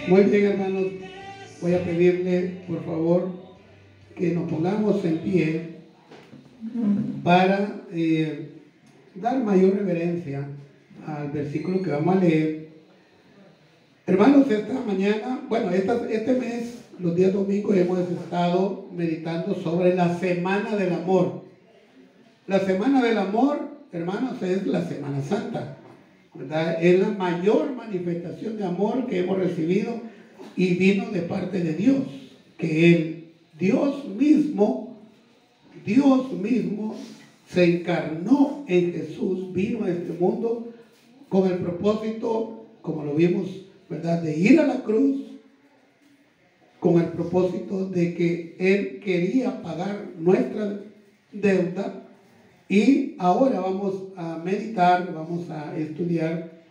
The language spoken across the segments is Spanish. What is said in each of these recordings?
Muy bien, hermanos, voy a pedirle, por favor, que nos pongamos en pie para dar mayor reverencia al versículo que vamos a leer. Hermanos, esta mañana, este mes, los días domingos, hemos estado meditando sobre la Semana del Amor. La Semana del Amor, hermanos, es la Semana Santa, ¿verdad? Es la mayor manifestación de amor que hemos recibido y vino de parte de Dios, que Dios mismo se encarnó en Jesús, vino a este mundo con el propósito, como lo vimos, ¿verdad?, de ir a la cruz, con el propósito de que Él quería pagar nuestra deuda. Y ahora vamos a meditar, vamos a estudiar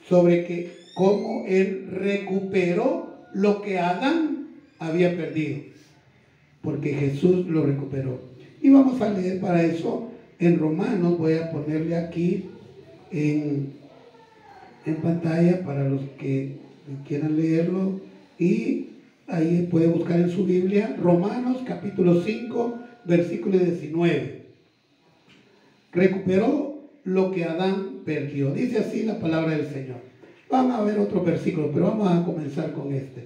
sobre cómo Él recuperó lo que Adán había perdido, porque Jesús lo recuperó. Y vamos a leer para eso en Romanos. Voy a ponerle aquí en pantalla para los que quieran leerlo, y ahí puede buscar en su Biblia Romanos capítulo 5 versículo 19. Recuperó lo que Adán perdió. Dice así la palabra del Señor. Vamos a ver otro versículo, pero vamos a comenzar con este.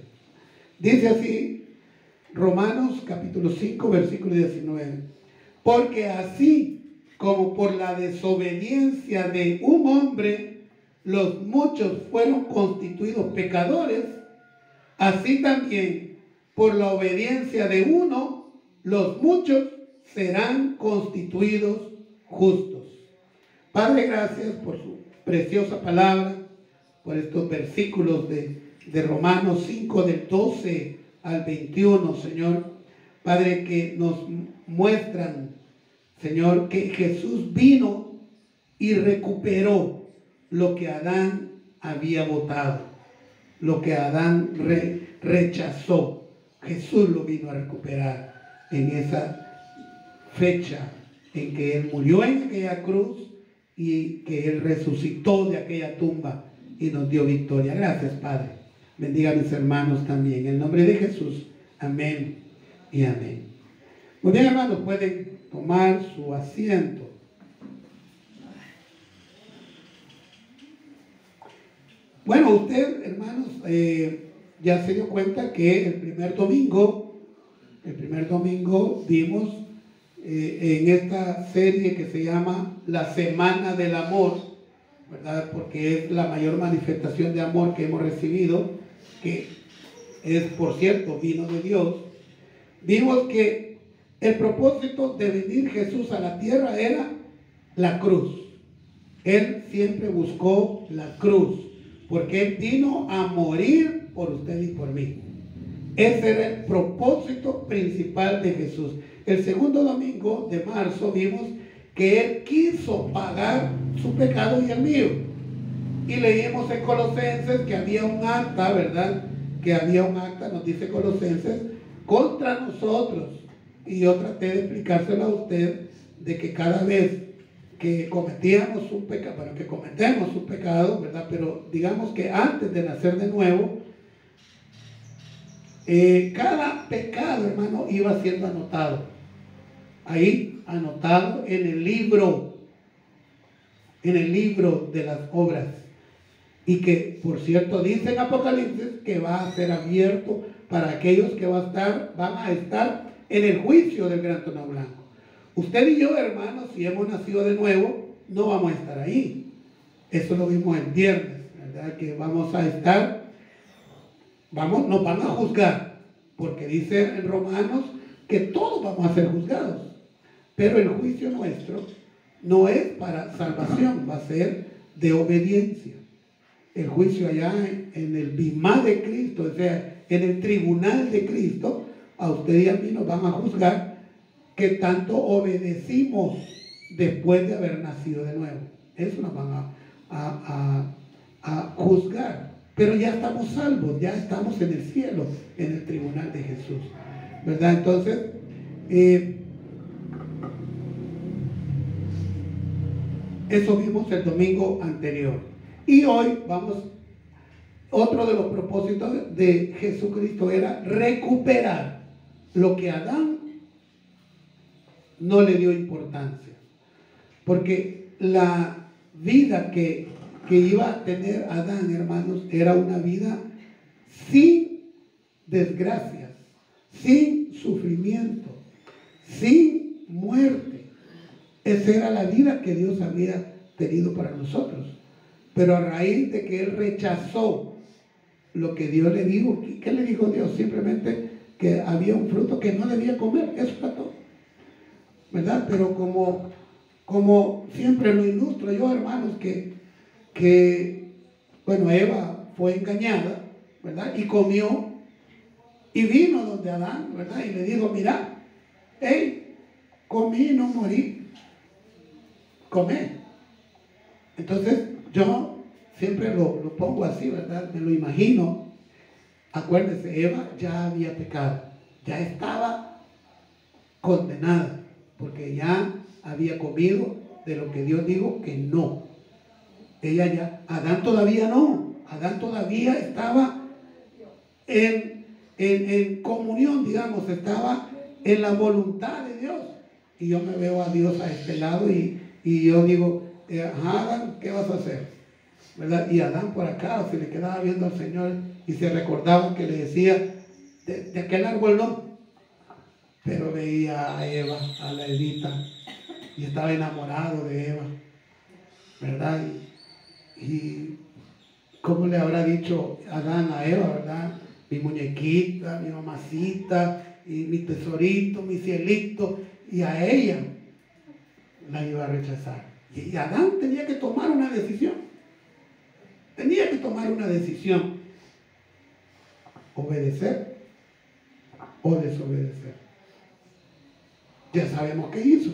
Dice así Romanos capítulo 5 versículo 19. Porque así como por la desobediencia de un hombre los muchos fueron constituidos pecadores, así también por la obediencia de uno los muchos serán constituidos justos. Padre, gracias por su preciosa palabra, por estos versículos de Romanos 5 del 12 al 21, Señor. Padre, que nos muestran, Señor, que Jesús vino y recuperó lo que Adán había botado, lo que Adán rechazó. Jesús lo vino a recuperar en esa fecha en que Él murió en aquella cruz y que Él resucitó de aquella tumba y nos dio victoria. Gracias, Padre. Bendiga a mis hermanos también. En el nombre de Jesús. Amén y amén. Muy bien, hermanos, pueden tomar su asiento. Bueno, usted, hermanos, ya se dio cuenta que el primer domingo vimos en esta serie que se llama La Semana del Amor, ¿verdad? Porque es la mayor manifestación de amor que hemos recibido, que es, por cierto, vino de Dios. Vimos que el propósito de venir Jesús a la tierra era la cruz. Él siempre buscó la cruz, porque Él vino a morir por usted y por mí. Ese era el propósito principal de Jesús. El segundo domingo de marzo vimos que Él quiso pagar su pecado y el mío. Y leímos en Colosenses que había un acta, ¿verdad? Que había un acta, nos dice Colosenses, contra nosotros. Y yo traté de explicárselo a usted de que cada vez que cometíamos un pecado, bueno, que cometemos un pecado, ¿verdad? Pero digamos que antes de nacer de nuevo, cada pecado, hermano, iba siendo anotado. Ahí, anotado en el libro de las obras. Y que, por cierto, dice en Apocalipsis que va a ser abierto para aquellos que van a estar en el juicio del gran trono blanco. Usted y yo, hermanos, si hemos nacido de nuevo, no vamos a estar ahí. Eso lo vimos el viernes, ¿verdad? Que vamos a estar, nos van a juzgar, porque dice en Romanos que todos vamos a ser juzgados. Pero el juicio nuestro no es para salvación, va a ser de obediencia. El juicio allá en el bimá de Cristo, o sea, en el tribunal de Cristo, a usted y a mí nos van a juzgar que tanto obedecimos después de haber nacido de nuevo. Eso nos van a juzgar. Pero ya estamos salvos, ya estamos en el cielo, en el tribunal de Jesús, ¿verdad? Entonces, eso vimos el domingo anterior. Y hoy vamos otro de los propósitos de Jesucristo era recuperar lo que Adán no le dio importancia. Porque la vida que iba a tener Adán, hermanos, era una vida sin desgracias, sin sufrimiento, sin muerte. Esa era la vida que Dios había tenido para nosotros. Pero a raíz de que él rechazó lo que Dios le dijo, ¿qué le dijo Dios? Simplemente que había un fruto que no debía comer. Eso fue todo, ¿verdad? Pero como siempre lo ilustro yo, hermanos, bueno, Eva fue engañada, ¿verdad? Y comió, y vino donde Adán, ¿verdad? Y le dijo, mira, hey, comí y no morí, comé. Entonces yo siempre lo pongo así, ¿verdad? Me lo imagino. Acuérdense, Eva ya había pecado, ya estaba condenada, porque ya había comido de lo que Dios dijo que no. Ella ya, Adán todavía no. Adán todavía estaba en comunión, digamos, estaba en la voluntad de Dios. Y yo me veo a Dios a este lado y yo digo, Adán, ¿qué vas a hacer? ¿Verdad? Y Adán por acá se le quedaba viendo al Señor y se recordaba que le decía, de aquel árbol no. Pero veía a Eva, a la Evita, y estaba enamorado de Eva, ¿verdad? Y ¿cómo le habrá dicho Adán a Eva, verdad? Mi muñequita, mi mamacita, y mi tesorito, mi cielito, y a ella la iba a rechazar. Y Adán tenía que tomar una decisión. Tenía que tomar una decisión. Obedecer o desobedecer. Ya sabemos qué hizo.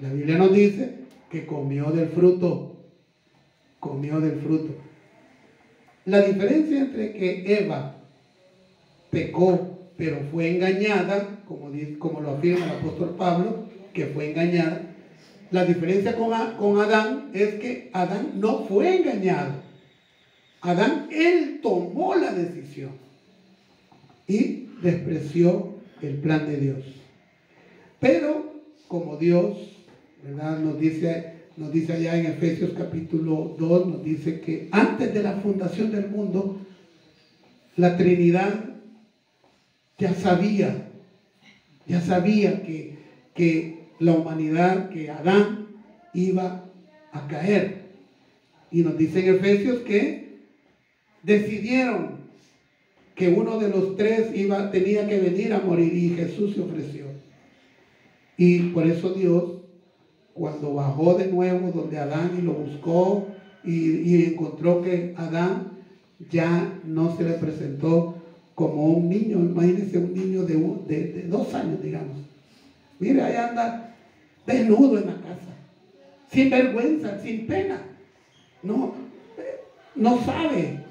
La Biblia nos dice que comió del fruto. Comió del fruto. La diferencia entre que Eva pecó, pero fue engañada, como lo afirma el apóstol Pablo, que fue engañada. La diferencia con Adán es que Adán no fue engañado. Adán, él tomó la decisión y despreció el plan de Dios. Pero como Dios, ¿verdad? Nos dice allá en Efesios capítulo 2, nos dice que antes de la fundación del mundo, la Trinidad ya sabía que la humanidad, que Adán iba a caer. Y nos dice en Efesios que decidieron que uno de los tres tenía que venir a morir, y Jesús se ofreció. Y por eso Dios, cuando bajó de nuevo donde Adán y lo buscó y encontró que Adán ya no se le presentó como un niño. Imagínense un niño de 2 años, digamos. Mire, ahí anda desnudo en la casa, sin vergüenza, sin pena. No sabe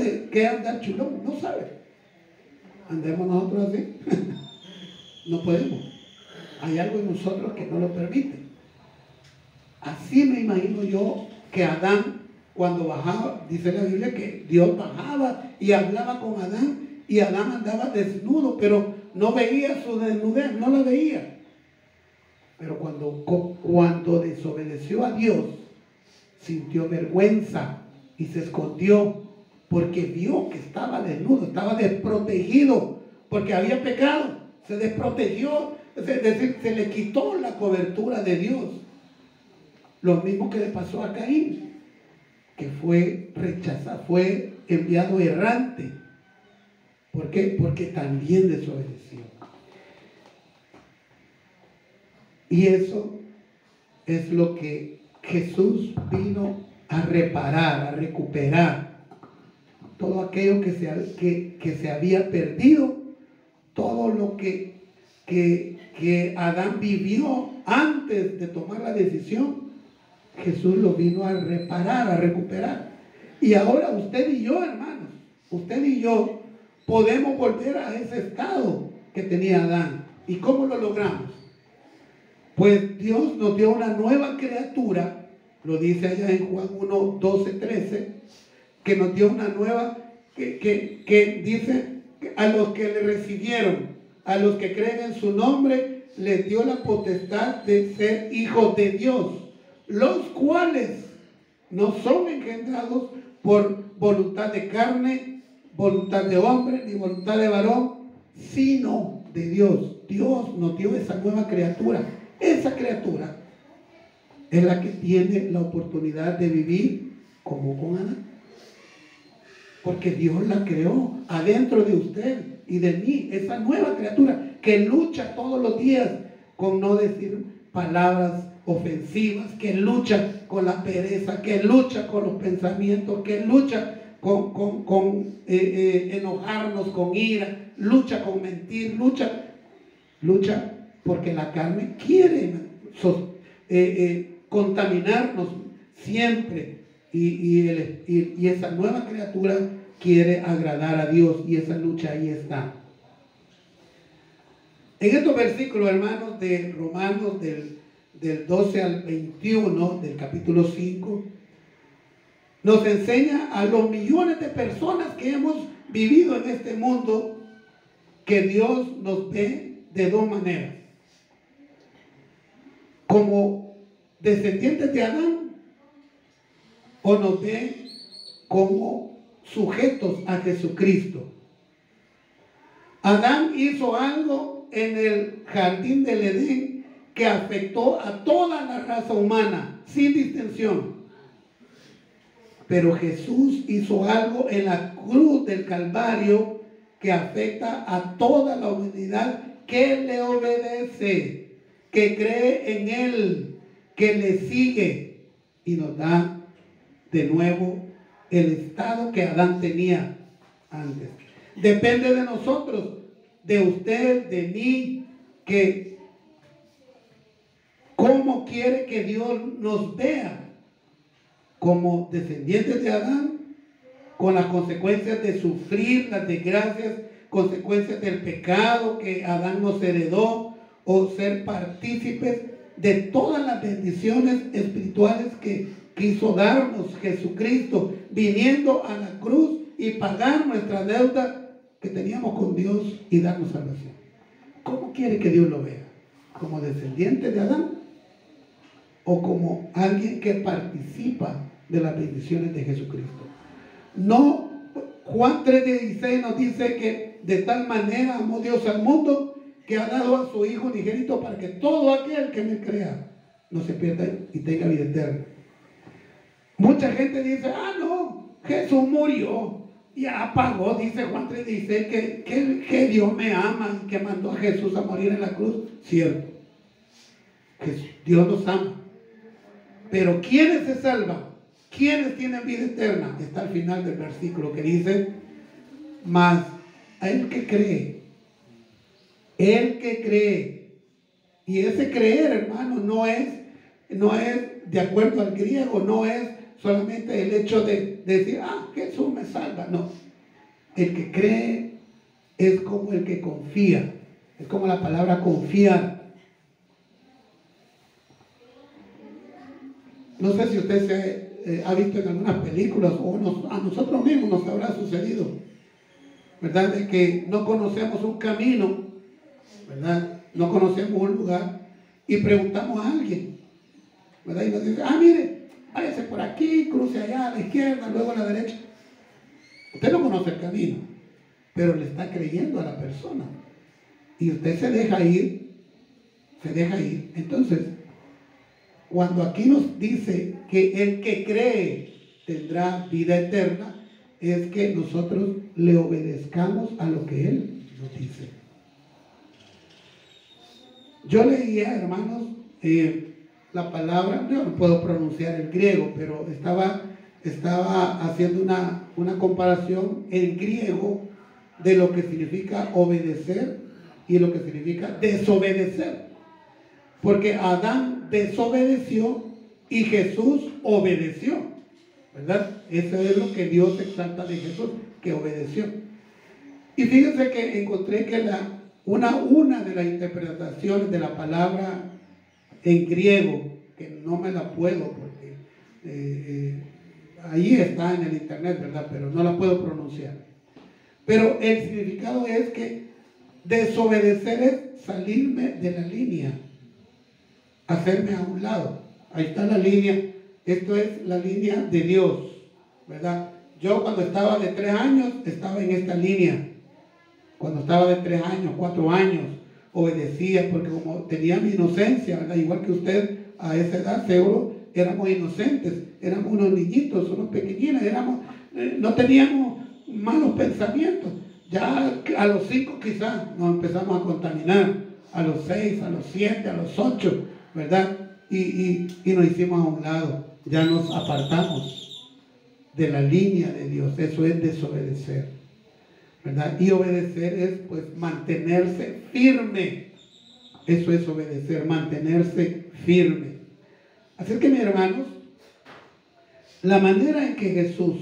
de qué andar chulón, no sabe. Andemos nosotros así. No podemos. Hay algo en nosotros que no lo permite. Así me imagino yo que Adán, cuando bajaba, dice la Biblia que Dios bajaba y hablaba con Adán, y Adán andaba desnudo, pero no veía su desnudez, no la veía. Pero cuando desobedeció a Dios, sintió vergüenza y se escondió, porque vio que estaba desnudo, estaba desprotegido, porque había pecado, se desprotegió, es decir, se le quitó la cobertura de Dios. Lo mismo que le pasó a Caín, que fue rechazado, fue enviado errante. ¿Por qué? Porque también desobedeció. Y eso es lo que Jesús vino a reparar, a recuperar. Todo aquello que se había perdido, todo lo que Adán vivió antes de tomar la decisión, Jesús lo vino a reparar, a recuperar. Y ahora usted y yo, hermanos, usted y yo podemos volver a ese estado que tenía Adán. ¿Y cómo lo logramos? Pues Dios nos dio una nueva criatura, lo dice allá en Juan 1, 12, 13, que nos dio una nueva, que dice, a los que le recibieron, a los que creen en su nombre, les dio la potestad de ser hijos de Dios, los cuales no son engendrados por voluntad de carne, voluntad de hombre, ni voluntad de varón, sino de Dios. Dios nos dio esa nueva criatura. Esa criatura es la que tiene la oportunidad de vivir como con Adán. Porque Dios la creó adentro de usted y de mí. Esa nueva criatura que lucha todos los días con no decir palabras ofensivas, que lucha con la pereza, que lucha con los pensamientos, que lucha con enojarnos, con ira, lucha con mentir, lucha porque la carne quiere contaminarnos siempre, y esa nueva criatura quiere agradar a Dios, y esa lucha ahí está. En estos versículos, hermanos, de Romanos del 12 al 21 del capítulo 5, nos enseña a los millones de personas que hemos vivido en este mundo que Dios nos ve de dos maneras: como descendientes de Adán, o nos ve como sujetos a Jesucristo. Adán hizo algo en el jardín del Edén que afectó a toda la raza humana sin distinción. Pero Jesús hizo algo en la cruz del Calvario que afecta a toda la humanidad que le obedece, que cree en Él, que le sigue, y nos da de nuevo el estado que Adán tenía antes. Depende de nosotros, de usted, de mí, que cómo quiere que Dios nos vea, como descendientes de Adán, con las consecuencias de sufrir, las desgracias, consecuencias del pecado que Adán nos heredó, o ser partícipes de todas las bendiciones espirituales que quiso darnos Jesucristo, viniendo a la cruz y pagar nuestra deuda que teníamos con Dios y darnos salvación. ¿Cómo quiere que Dios lo vea? ¿Como descendiente de Adán? ¿O como alguien que participa de las bendiciones de Jesucristo? No, Juan 3:16 nos dice que de tal manera amó Dios al mundo que ha dado a su Hijo unigénito para que todo aquel que me crea no se pierda y tenga vida eterna. Mucha gente dice, no, Jesús murió, ya pagó, dice Juan 3:16 que Dios me ama y que mandó a Jesús a morir en la cruz. Cierto, Dios nos ama. Pero ¿quiénes se salvan? ¿Quiénes tienen vida eterna? Está al final del versículo que dice, mas a el que cree. Y ese creer, hermano, no es de acuerdo al griego, no es solamente el hecho de decir, Jesús me salva. No, el que cree es como el que confía, es como la palabra confiar. No sé si usted se ha visto en algunas películas, o a nosotros mismos nos habrá sucedido, ¿verdad? De que no conocemos un camino, ¿verdad? No conocemos un lugar y preguntamos a alguien, ¿verdad? Y nos dice, mire, váyase por aquí, cruce allá a la izquierda, luego a la derecha. Usted no conoce el camino, pero le está creyendo a la persona. Y usted se deja ir. Entonces, cuando aquí nos dice que el que cree tendrá vida eterna, es que nosotros le obedezcamos a lo que Él nos dice. Yo leía, hermanos, la palabra, yo no puedo pronunciar el griego, pero estaba haciendo una comparación en griego de lo que significa obedecer y lo que significa desobedecer. Porque Adán desobedeció y Jesús obedeció, ¿verdad? Eso es lo que Dios exalta de Jesús, que obedeció. Y fíjense que encontré que una de las interpretaciones de la palabra en griego, que no me la puedo porque ahí está en el internet, ¿verdad? Pero no la puedo pronunciar. Pero el significado es que desobedecer es salirme de la línea, hacerme a un lado. Ahí está la línea. Esto es la línea de Dios, ¿verdad? Yo cuando estaba de 3 años estaba en esta línea. Cuando estaba de 3 años, 4 años, obedecía porque como tenía mi inocencia, ¿verdad? Igual que usted a esa edad, seguro éramos inocentes, éramos unos niñitos, unos pequeñines, no teníamos malos pensamientos. Ya a los 5 quizás nos empezamos a contaminar, a los 6, a los 7, a los 8, ¿verdad? Y nos hicimos a un lado, ya nos apartamos de la línea de Dios. Eso es desobedecer, ¿verdad? Y obedecer es pues mantenerse firme. Eso es obedecer, mantenerse firme. Así que mis hermanos, la manera en que Jesús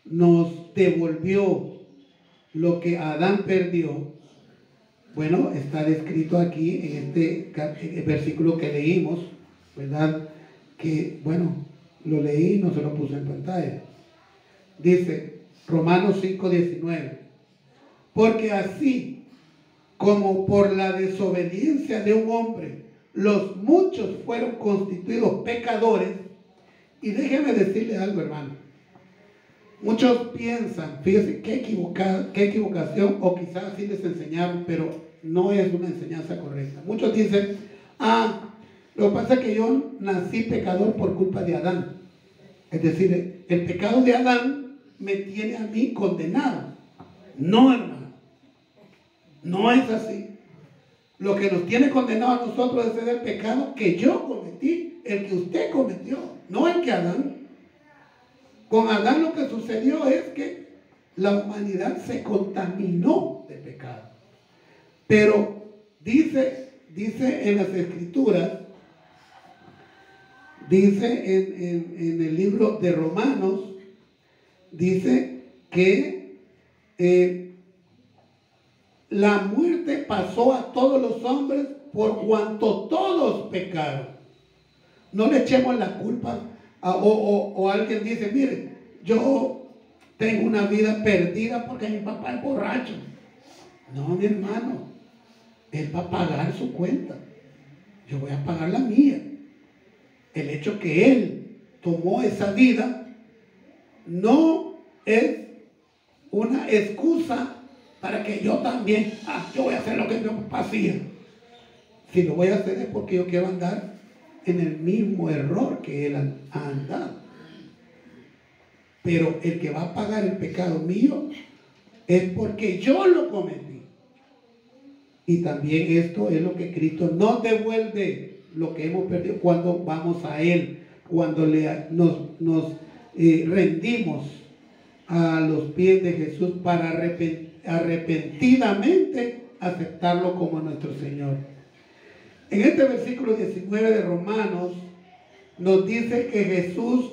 nos devolvió lo que Adán perdió, bueno, está descrito aquí en este versículo que leímos, ¿verdad? Que, bueno, lo leí y no se lo puse en pantalla. Dice Romanos 5:19: porque así como por la desobediencia de un hombre los muchos fueron constituidos pecadores. Y déjeme decirle algo, hermano. Muchos piensan, fíjense qué equivocación, o quizás así les enseñaron, pero no es una enseñanza correcta. Muchos dicen, lo que pasa es que yo nací pecador por culpa de Adán. Es decir, el pecado de Adán me tiene a mí condenado. No, hermano. No es así. Lo que nos tiene condenado a nosotros es el pecado que yo cometí, el que usted cometió, no el que Adán. Con Adán lo que sucedió es que la humanidad se contaminó de pecado. Pero dice en las Escrituras, dice en el libro de Romanos, dice que la muerte pasó a todos los hombres por cuanto todos pecaron. No le echemos la culpa o alguien dice, mire, yo tengo una vida perdida porque mi papá es borracho. No, mi hermano, él va a pagar su cuenta. Yo voy a pagar la mía. El hecho que él tomó esa vida no es una excusa para que yo también, yo voy a hacer lo que mi papá hacía. Si lo voy a hacer es porque yo quiero andar en el mismo error que él ha andado. Pero el que va a pagar el pecado mío es porque yo lo cometí. Y también esto es lo que Cristo nos devuelve, lo que hemos perdido cuando vamos a Él, cuando nos rendimos a los pies de Jesús para arrepentidamente aceptarlo como nuestro Señor. En este versículo 19 de Romanos nos dice que Jesús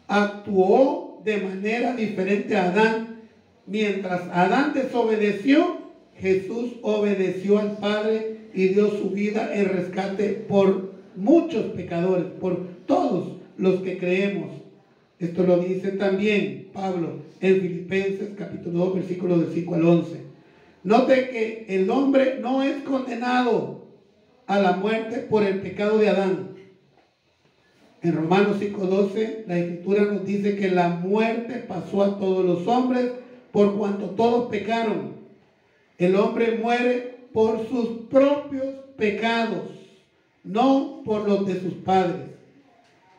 actuó de manera diferente a Adán. Mientras Adán desobedeció, Jesús obedeció al Padre y dio su vida en rescate por muchos pecadores, por todos los que creemos. Esto lo dice también Pablo en Filipenses capítulo 2 versículos del 5 al 11. Note que el hombre no es condenado a la muerte por el pecado de Adán. En Romanos 5:12 la Escritura nos dice que la muerte pasó a todos los hombres por cuanto todos pecaron. El hombre muere por sus propios pecados, no por los de sus padres.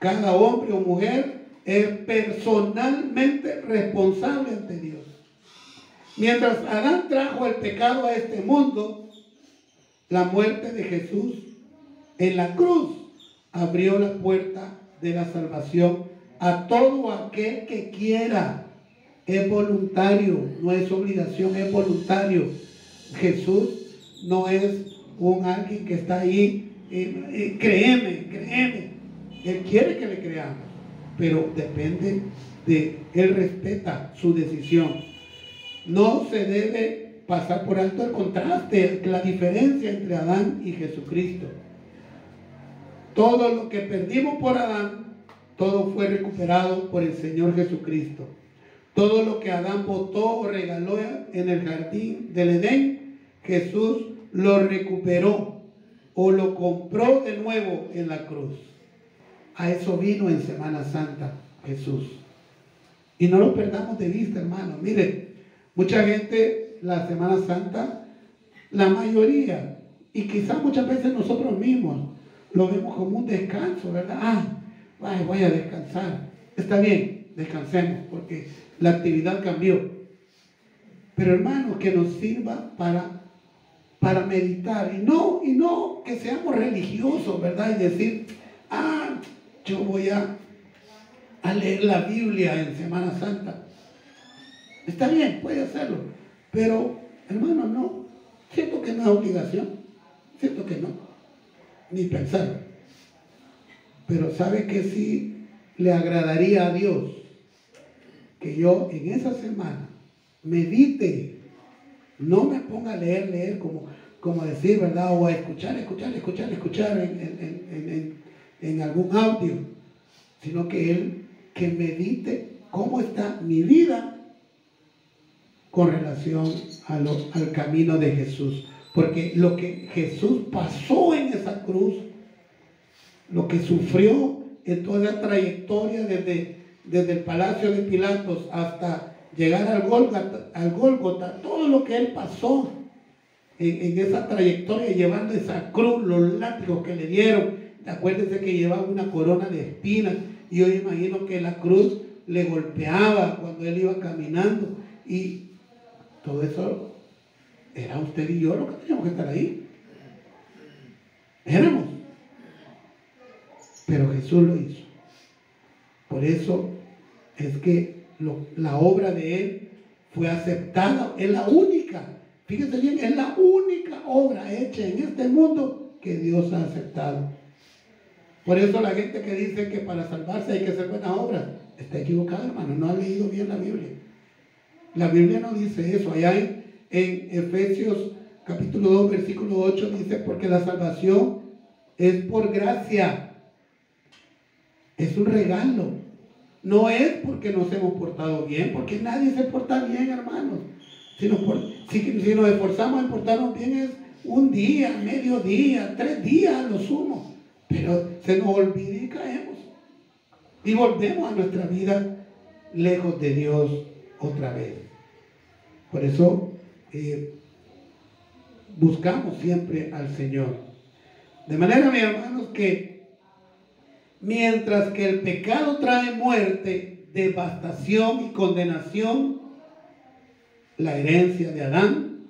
Cada hombre o mujer es personalmente responsable ante Dios. Mientras Adán trajo el pecado a este mundo, la muerte de Jesús en la cruz abrió la puerta de la salvación a todo aquel que quiera. Es voluntario, no es obligación, es voluntario. Jesús no es un alguien que está ahí, créeme. Él quiere que le creamos, pero depende de, Él respeta su decisión. No se debe pasar por alto el contraste, la diferencia entre Adán y Jesucristo. Todo lo que perdimos por Adán, todo fue recuperado por el Señor Jesucristo. Todo lo que Adán botó o regaló en el jardín del Edén, Jesús lo recuperó o lo compró de nuevo en la cruz. A eso vino en Semana Santa Jesús. Y no lo perdamos de vista, hermano. Mire, mucha gente la Semana Santa, la mayoría, y quizás muchas veces nosotros mismos, lo vemos como un descanso, ¿verdad? Voy a descansar. Está bien, descansemos, porque la actividad cambió. Pero hermano, que nos sirva para meditar, y no que seamos religiosos, ¿verdad? Y decir, yo voy a leer la Biblia en Semana Santa. Está bien, puede hacerlo, pero hermano, no. Siento que no es obligación, siento que no, ni pensar. Pero sabe que sí le agradaría a Dios que yo en esa semana medite, no me ponga a leer como decir, ¿verdad? O a escuchar en algún audio, sino que medite cómo está mi vida con relación al camino de Jesús. Porque lo que Jesús pasó en esa cruz, lo que sufrió en toda la trayectoria desde el palacio de Pilatos hasta llegar al Gólgota, todo lo que él pasó en esa trayectoria llevando esa cruz, los látigos que le dieron. Acuérdense que llevaba una corona de espinas y yo imagino que la cruz le golpeaba cuando él iba caminando, y todo eso era usted y yo lo que teníamos que estar ahí. Éramos. Pero Jesús lo hizo. Por eso es que la obra de Él fue aceptada. Es la única, fíjense bien, es la única obra hecha en este mundo que Dios ha aceptado. Por eso la gente que dice que para salvarse hay que hacer buenas obras, está equivocada, hermano, no ha leído bien la Biblia. La Biblia no dice eso. Allá en Efesios capítulo 2, versículo 8 dice, porque la salvación es por gracia. Es un regalo. No es porque nos hemos portado bien, porque nadie se porta bien, hermanos. Si nos esforzamos en portarnos bien es un día, medio día, 3 días a lo sumo. Pero se nos olvida y caemos. Y volvemos a nuestra vida lejos de Dios otra vez. Por eso buscamos siempre al Señor. De manera, mis hermanos, que mientras que el pecado trae muerte, devastación y condenación, la herencia de Adán,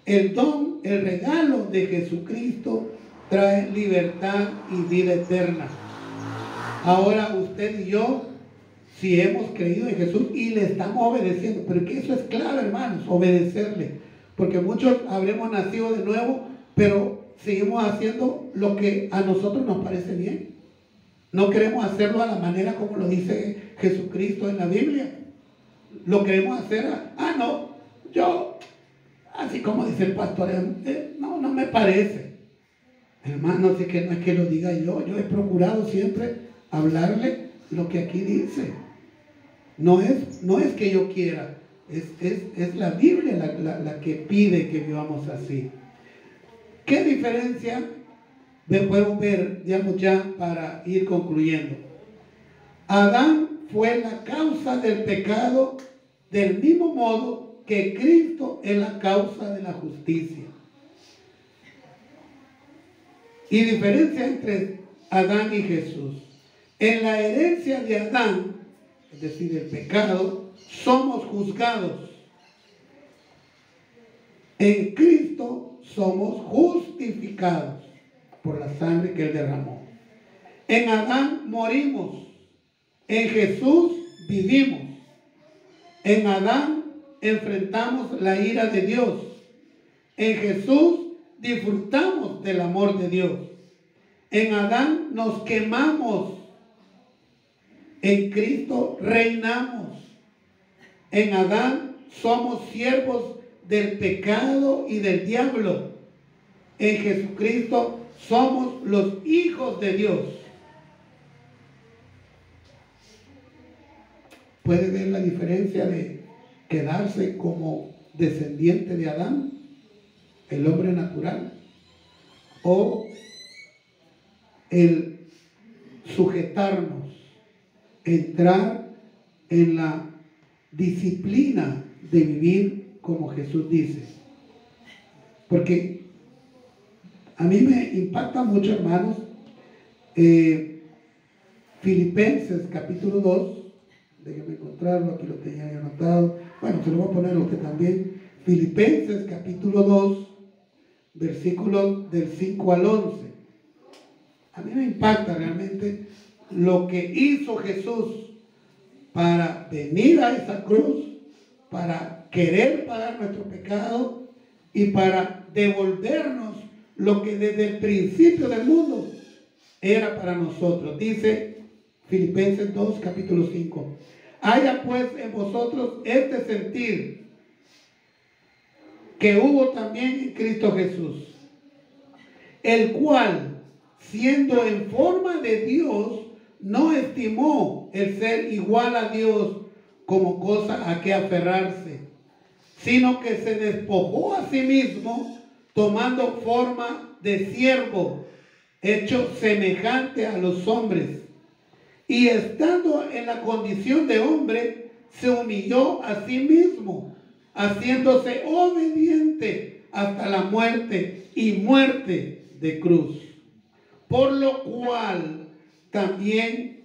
el don, el regalo de Jesucristo trae libertad y vida eterna. Ahora usted y yo, si hemos creído en Jesús y le estamos obedeciendo, pero que eso es clave, hermanos, obedecerle, porque muchos habremos nacido de nuevo, pero seguimos haciendo lo que a nosotros nos parece bien. No queremos hacerlo a la manera como lo dice Jesucristo en la Biblia. Lo queremos hacer yo, así como dice el pastor, no me parece. Hermano, así que no es que lo diga yo he procurado siempre hablarle lo que aquí dice. No es que yo quiera, es la Biblia la que pide que vivamos así. ¿Qué diferencia podemos ver, digamos, ya para ir concluyendo? Adán fue la causa del pecado del mismo modo que Cristo es la causa de la justicia. Y diferencia entre Adán y Jesús. En la herencia de Adán, es decir, el pecado, somos juzgados. En Cristo somos justificados por la sangre que Él derramó. En Adán morimos, en Jesús vivimos. En Adán enfrentamos la ira de Dios. En Jesús disfrutamos del amor de Dios. En Adán nos quemamos. En Cristo reinamos. En Adán somos siervos del pecado y del diablo. En Jesucristo somos los hijos de Dios. ¿Puede ver la diferencia de quedarse como descendiente de Adán, el hombre natural, o el sujetarnos, entrar en la disciplina de vivir como Jesús dice? Porque a mí me impacta mucho, hermanos, Filipenses capítulo 2, déjeme encontrarlo, aquí lo tenía anotado, bueno, se lo voy a poner a usted también. Filipenses capítulo 2, versículos del 5 al 11. A mí me impacta realmente lo que hizo Jesús para venir a esa cruz, para querer pagar nuestro pecado y para devolvernos lo que desde el principio del mundo era para nosotros. Dice Filipenses 2, capítulo 5. Haya pues en vosotros este sentir que hubo también en Cristo Jesús, el cual, siendo en forma de Dios, no estimó el ser igual a Dios como cosa a que aferrarse, sino que se despojó a sí mismo, tomando forma de siervo, hecho semejante a los hombres, y estando en la condición de hombre, se humilló a sí mismo, haciéndose obediente hasta la muerte y muerte de cruz. Por lo cual también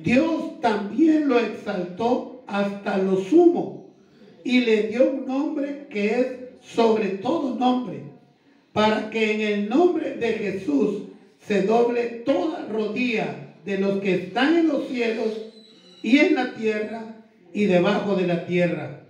Dios también lo exaltó hasta lo sumo y le dio un nombre que es sobre todo nombre, para que en el nombre de Jesús se doble toda rodilla de los que están en los cielos y en la tierra y debajo de la tierra,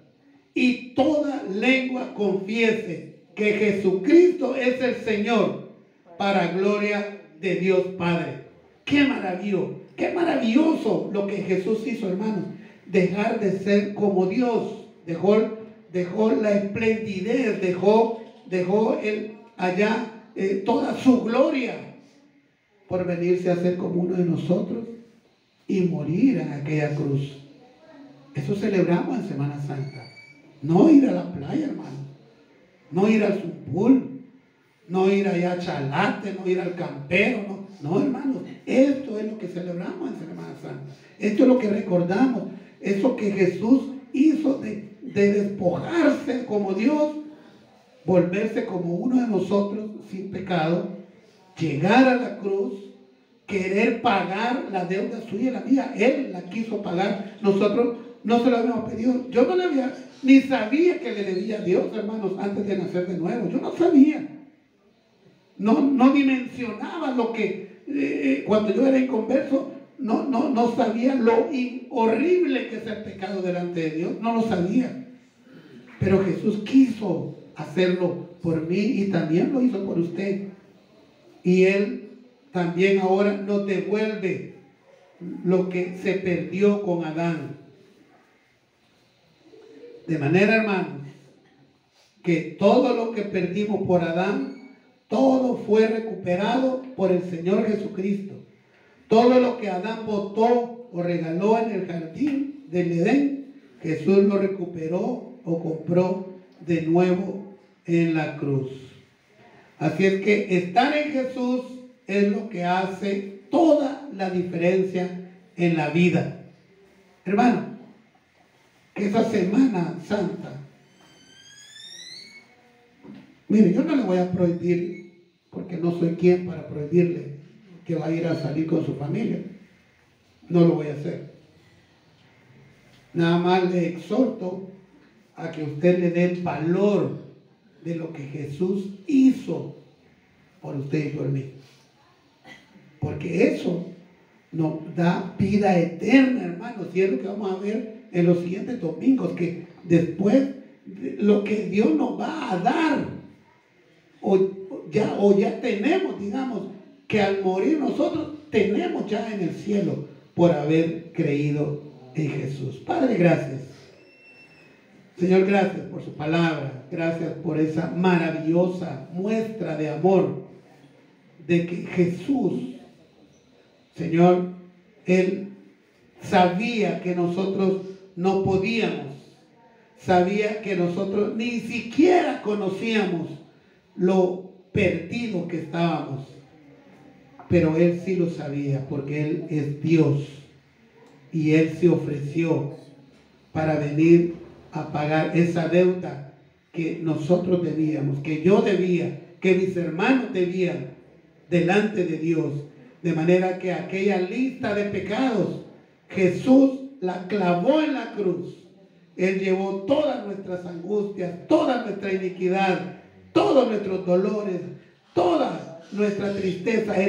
y toda lengua confiese que Jesucristo es el Señor, para gloria de Dios Padre. ¡Qué maravilloso! ¡Qué maravilloso lo que Jesús hizo, hermanos! Dejar de ser como Dios. Dejó la esplendidez, dejó él allá toda su gloria por venirse a ser como uno de nosotros y morir en aquella cruz. Eso celebramos en Semana Santa. No ir a la playa, hermano. No ir al Zumpul. No ir allá a Chalate, no ir al Campero. No, hermanos. Esto es lo que celebramos en Semana Santa. Esto es lo que recordamos. Eso que Jesús hizo de despojarse como Dios, volverse como uno de nosotros sin pecado, llegar a la cruz, querer pagar la deuda suya y la mía. Él la quiso pagar. Nosotros no se lo habíamos pedido. Yo no le había, ni sabía que le debía a Dios, hermanos, antes de nacer de nuevo. Yo no sabía. No dimensionaba lo que, cuando yo era inconverso, no sabía lo horrible que es el pecado delante de Dios. No lo sabía. Pero Jesús quiso hacerlo por mí y también lo hizo por usted. Y Él también ahora nos devuelve lo que se perdió con Adán. De manera, hermanos, que todo lo que perdimos por Adán, todo fue recuperado por el Señor Jesucristo. Todo lo que Adán botó o regaló en el jardín del Edén, Jesús lo recuperó o compró de nuevo en la cruz. Así es que estar en Jesús es lo que hace toda la diferencia en la vida. Hermano, que esa Semana Santa, mire, yo no le voy a prohibir, porque no soy quien para prohibirle que va a ir a salir con su familia. No lo voy a hacer. Nada más le exhorto a que usted le dé el valor de lo que Jesús hizo por usted y por mí. Porque eso nos da vida eterna, hermanos. Y es lo que vamos a ver en los siguientes domingos, que después lo que Dios nos va a dar, o ya tenemos, digamos, que al morir nosotros tenemos ya en el cielo por haber creído en Jesús. Padre, gracias. Señor, gracias por su palabra. Gracias por esa maravillosa muestra de amor de que Jesús, Señor, Él sabía que nosotros no podíamos, sabía que nosotros ni siquiera conocíamos lo perdido que estábamos, pero Él sí lo sabía, porque Él es Dios y Él se ofreció para venir a pagar esa deuda que nosotros debíamos, que yo debía, que mis hermanos debían delante de Dios. De manera que aquella lista de pecados Jesús la clavó en la cruz. Él llevó todas nuestras angustias, toda nuestra iniquidad, todos nuestros dolores, toda nuestra tristeza.